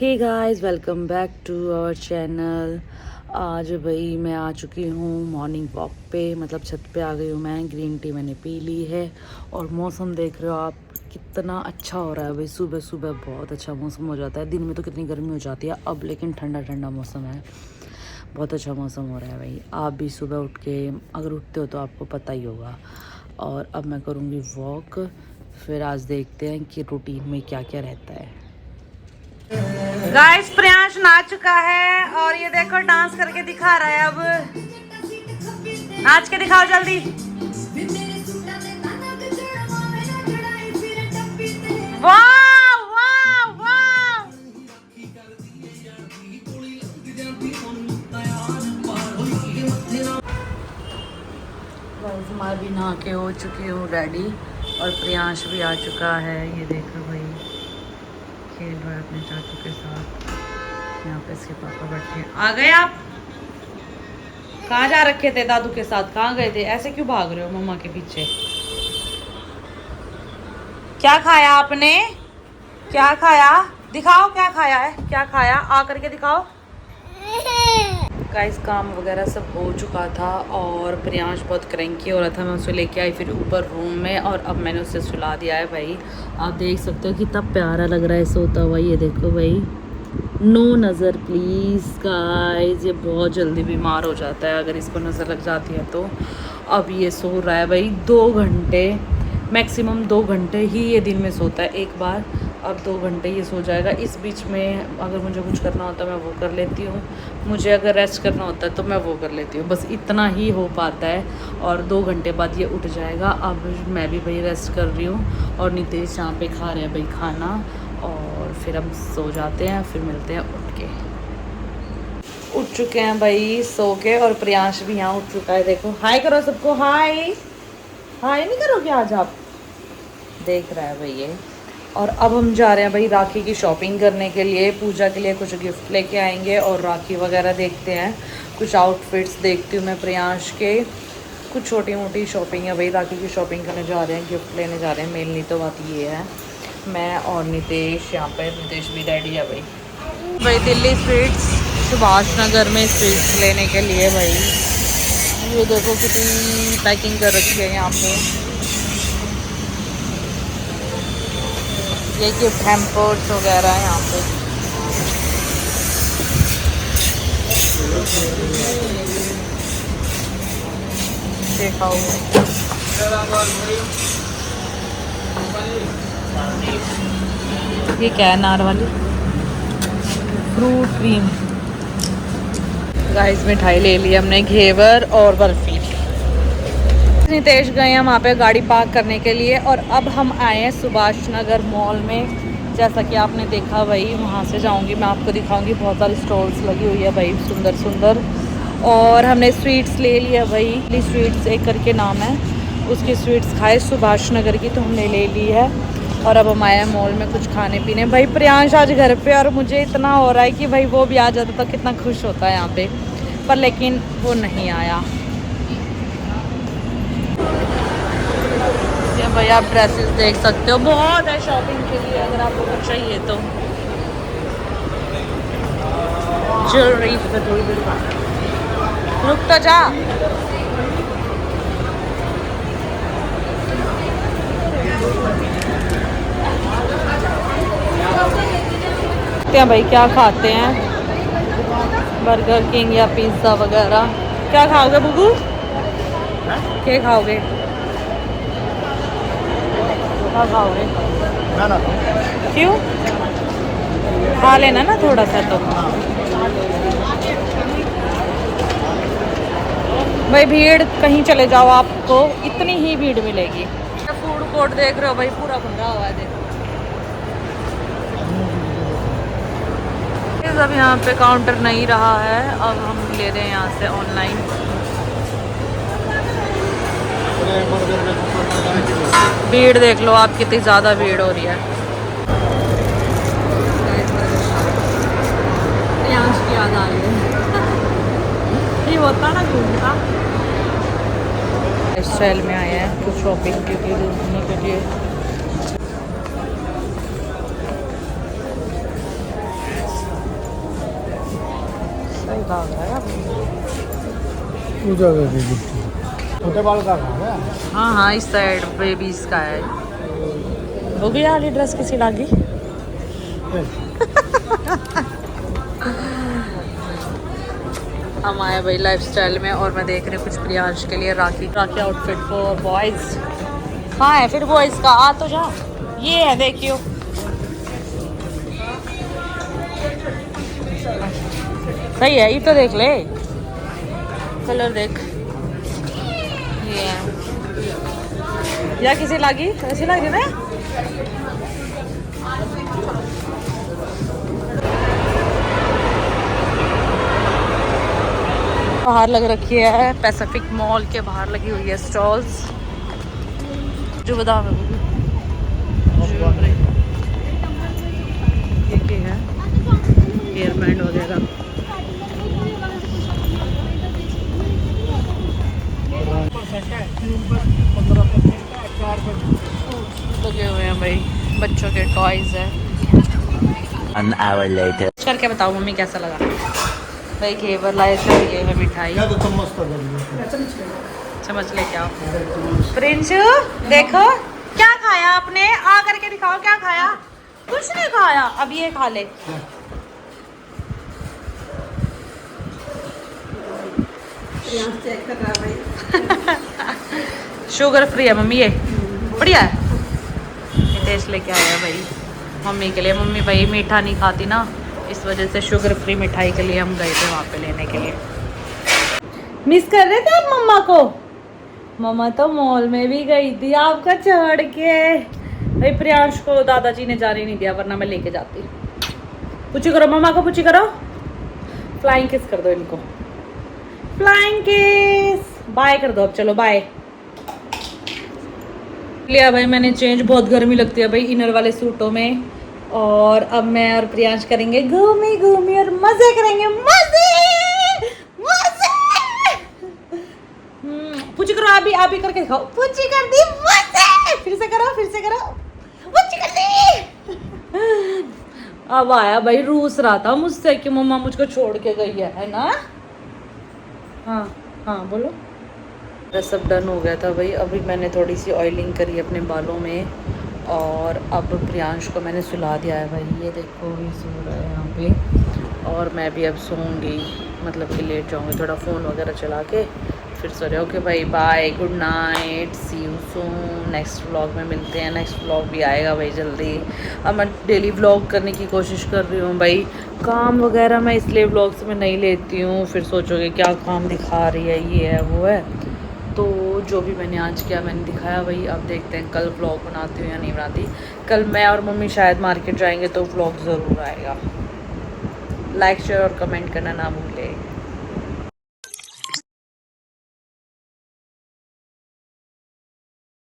Hey guys, welcome back to our channel. आज भाई मैं आ चुकी हूँ मॉर्निंग वॉक पे, मतलब छत पे आ गई हूँ मैं। ग्रीन टी मैंने पी ली है और मौसम देख रहे हो आप कितना अच्छा हो रहा है भाई। सुबह सुबह बहुत अच्छा मौसम हो जाता है। दिन में तो कितनी गर्मी हो जाती है, अब लेकिन ठंडा ठंडा मौसम है, बहुत अच्छा मौसम हो रहा है भाई। आप भी सुबह उठ के अगर उठते हो तो आपको पता ही होगा। और अब मैं करूँगी वॉक, फिर आज देखते हैं कि रूटीन में क्या क्या रहता है। गाइस, प्रियांश नाच चुका है और ये देखो डांस करके दिखा रहा है। अब नाच के दिखाओ जल्दी। वाह वाह वाह। गाइस, मैं भी नहा के हो चुकी हूँ रेडी और प्रियांश भी आ चुका है। ये देखो भाई खेल रहा है अपने चाचू के साथ। यहाँ पे इसके पापा बैठे हैं। आ गए आप? कहाँ जा रखे थे दादू के साथ? कहाँ गए थे? ऐसे क्यों भाग रहे हो मम्मा के पीछे? क्या खाया आपने? क्या खाया? दिखाओ क्या खाया है, क्या खाया, आ करके दिखाओ। गाइस, काम वगैरह सब हो चुका था और प्रियांश बहुत क्रैंकी हो रहा था। मैं उसे लेके आई फिर ऊपर रूम में और अब मैंने उसे सुला दिया है भाई। आप देख सकते हो कितना प्यारा लग रहा है सोता हुआ। ये देखो भाई, नो नज़र प्लीज़ गाइस, ये बहुत जल्दी बीमार हो जाता है अगर इसको नज़र लग जाती है तो। अब ये सो रहा है भाई 2 घंटे, मैक्सिमम 2 घंटे ही ये दिन में सोता है एक बार। अब 2 घंटे ये सो जाएगा। इस बीच में अगर मुझे कुछ करना होता है मैं वो कर लेती हूँ, मुझे अगर रेस्ट करना होता है तो मैं वो कर लेती हूँ। बस इतना ही हो पाता है और 2 घंटे बाद ये उठ जाएगा। अब मैं भी भाई रेस्ट कर रही हूँ और नितेश यहाँ पे खा रहे हैं भाई खाना और फिर हम सो जाते हैं। फिर मिलते हैं उठ के। उठ चुके हैं भाई सो के और प्रियांश भी यहाँ उठ चुका है। देखो हाय करो सबको, हाय हाय नहीं करोगे आज आप? देख रहा है भाई ये। और अब हम जा रहे हैं भाई राखी की शॉपिंग करने के लिए, पूजा के लिए कुछ गिफ्ट लेके आएंगे और राखी वगैरह देखते हैं। कुछ आउटफिट्स देखती हूँ मैं प्रियांश के, कुछ छोटी मोटी शॉपिंग है भाई। राखी की शॉपिंग करने जा रहे हैं, गिफ्ट लेने जा रहे हैं। मेनली तो बात ये है, मैं और नितेश यहाँ पे, नितेश भी रेडी है भाई दिल्ली स्वीट्स सुभाष नगर में स्वीट्स लेने के लिए भाई। ये देखो कितनी पैकिंग कर रखी है यहाँ पे। ये गिफ्ट हैम्पर्स वगैरह है यहाँ पे। देखा ये क्या है? नार वाली फ्रूट क्रीम। गाइस, मिठाई ले ली हमने, घेवर और बर्फी। नितेश गए हैं वहाँ पे गाड़ी पार्क करने के लिए और अब हम आए हैं सुभाष नगर मॉल में। जैसा कि आपने देखा भाई, वहाँ से जाऊँगी मैं, आपको दिखाऊँगी। बहुत सारी स्टॉल्स लगी हुई है भाई, सुंदर सुंदर। और हमने स्वीट्स ले लिया भाई, स्वीट्स एक करके नाम है उसकी, स्वीट्स खाए सुभाष नगर की, तो हमने ले ली है। और अब हम आए हैं मॉल में कुछ खाने पीने। भाई प्रियांश आज घर पे और मुझे इतना हो रहा है कि भाई वो भी आ जाता तो कितना खुश होता है यहाँ पे, पर लेकिन वो नहीं आया। भाई आप ड्रेसेस देख सकते हो, बहुत है शॉपिंग के लिए अगर आपको कुछ चाहिए तो। ज्वेलरी रुक तो जा। क्या भाई, क्या खाते हैं? बर्गर किंग या पिज़्ज़ा वगैरह? क्या खाओगे बुगू? क्या खाओगे? क्या खाओगे? ना क्यों? खा लेना ना थोड़ा सा तो। भाई भीड़ कहीं चले जाओ आपको इतनी ही भीड़ मिलेगी। फूड कोर्ट देख रहे हो भाई, पूरा भरा हुआ है देखो। अब यहाँ पे काउंटर नहीं रहा है, अब हम ले रहे हैं यहाँ से ऑनलाइन। भीड़ देख लो आप, कितनी ज़्यादा भीड़ हो रही है। प्रियांश की याद आ रही है। ये होता ना घूमता। स्टाइल में आए हैं कुछ शॉपिंग के लिए। पूजा कर रही थी। छोटे बाल का है। हाँ हाँ, इस साइड बेबीज का है। हो गई वाली ड्रेस किसी लागी? हम आए भाई लाइफस्टाइल में और मैं देख रही हूँ कुछ प्रियांश के लिए राखी आउटफिट फॉर बॉयज। हाँ है फिर बॉयज का, आ तो जा। ये है देखियो, सही है ये तो, देख ले कलर देख। ये है या किसी लागी, ऐसी लग रही ना। बाहर लग रखी है, पैसिफिक मॉल के बाहर लगी हुई है स्टॉल्स। जो बता ये है हेयर बैंड वगैरह। लगे हुए हैं भाई, बच्चों के टॉयज है। An hour later. करके बताओ मम्मी कैसा लगा भाई। घेवर लाए थे, ये है मिठाई। चम्मच लेके आओ। प्रिंस देखो क्या खाया आपने, आ करके दिखाओ क्या खाया। कुछ नहीं खाया, अब ये खा ले। शुगर फ्री है मम्मी, ये बढ़िया है। ये टेस्ट लेके आया भाई मम्मी के लिए। मम्मी भाई मीठा नहीं खाती ना, इस वजह से शुगर फ्री मिठाई के लिए हम गए थे वहाँ पे लेने के लिए। मिस कर रहे थे आप मम्मा को? मम्मा तो मॉल में भी गई थी आपका छोड़ के। भाई प्रियांश को दादाजी ने जाने नहीं दिया, वरना मैं लेके जाती। पूछी करो मम्मा को, पूछी करो। फ्लाइंग किस कर दो इनको, फ्लाइंग किस। बाय कर दो अब, चलो बाय। लिया भाई मैंने चेंज, बहुत गर्मी लगती है भाई इनर वाले सूटों में। और अब मैं और प्रियांश करेंगे घूमी घूमी और मजे करेंगे, मजे मजे। पूछी करो, आप भी करके दिखाओ। पूछी कर दी, मजे। फिर से करो, फिर से करो, पूछी कर दी। अब आया भाई, रूस रहा था मुझसे कि मम्मा मुझको छोड़ के गई है ना। हाँ हाँ बोलो। मेरा सब डन हो गया था भाई। अभी मैंने थोड़ी सी ऑयलिंग करी अपने बालों में और अब प्रियांश को मैंने सुला दिया है भाई। ये देखो ये सो रहा है यहाँ पे और मैं भी अब सोऊंगी, मतलब कि लेट जाऊँगी थोड़ा, फ़ोन वगैरह चला के फिर सो रहे। ओके भाई bye, good night, see you soon. Next vlog में मिलते हैं। नेक्स्ट व्लॉग भी आएगा भाई जल्दी। अब मैं डेली व्लॉग करने की कोशिश कर रही हूँ भाई। काम वगैरह मैं इसलिए व्लॉग्स में नहीं लेती हूँ, फिर सोचोगे क्या काम दिखा रही है, ये है वो है। तो जो भी मैंने आज किया मैंने दिखाया भाई। अब देखते हैं कल व्लॉग बनाती हूँ या नहीं बनाती। कल मैं और मम्मी शायद मार्केट जाएंगे तो व्लॉग ज़रूर आएगा। लाइक शेयर और कमेंट करना ना भूलें।